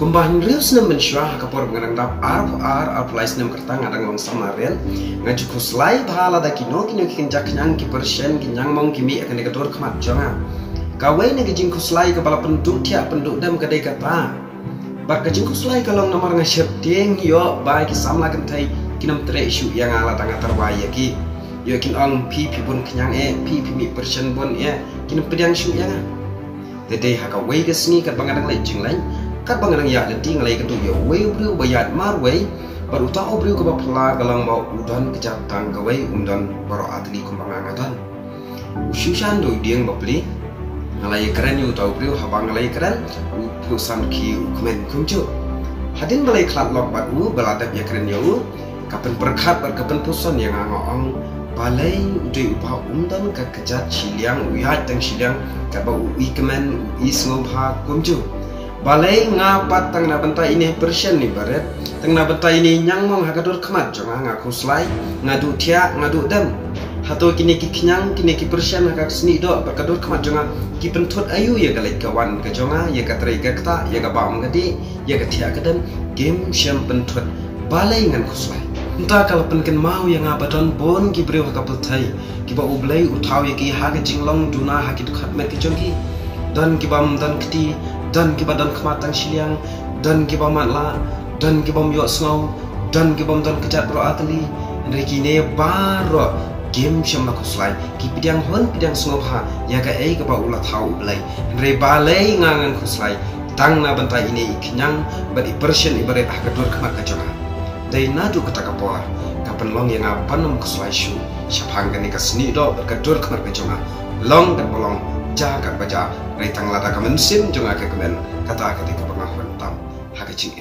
Kumbahan reels na mensyah kapor mengenang dap arplais nem kertang adang long samarel ngaju kuslai bahala da kino kinjak nyang ki persen kinyang mong kimi akan dikatur kemat jonga kawai ne gijing kuslai kepala penduduk tiap penduduk dam kedai kata bar gijing kuslai kalong nomor ngasep ting yo bai ki samla kentai kinam tre isu yang ala tanga terwaya ki yo kin ong pi pun kinyang pi mi persen pun kinam pedang isu yang dede hakawai kesni kat bangadang lai jing lai kat bangadang ya lenting lai kentu yo wei bru bayat mar wei baru tahu bru ke bapla galang mau udan kejatang gawai undan baro atli kumbangan adan usushan do dieng bapli ngalai keren yu tahu bru habang ngalai keren upusan ki ukmen kuncu hadin balai klat lok bat baladap ya keren yo kapan berkat berkapan pusan yang angong balai udai upah undan ke kejat siliang uyat tang siliang kaba uikemen isngobha kuncu balai ngapat tang na bentai ini persen ni baret tang na bentai ini nyang mong hakadur kemat jonga ngaku slai ngadu tia ngadu dam hato kini ki kinyang kini ki persen hak seni do berkadur kemat jonga ki pentut ayu ya galai kawan ke jonga ya katrai gakta ya gabam gadi ya gatia kadam game syam pentut balai ngan kuslai entah kalau penken mau yang abadan bon ki breu hakapul thai ki ba ublai uthaw ya ki haga jinglong duna hakit khatmet ki jongi dan ki bam dan kiti dan kibadan kematang siliang dan kibam matla dan kibam yok snow dan kibam dan kejat pro atli reki ne baro game syam kuslai ki pidang hon pidang snow ha ya ka ke ba ulat hau blai re balai ngangan kuslai tang na bantai ini kenyang badi persen ibarat hakadur kemat kajonga dai nadu kata kapor kapan long yang apan kuslai shu syapang gani kasni do berkadur kemat kajonga long dan bolong jaga baca rai tang lada kamen sim jonga ke kemen kata ketika pengahuan tam hakicing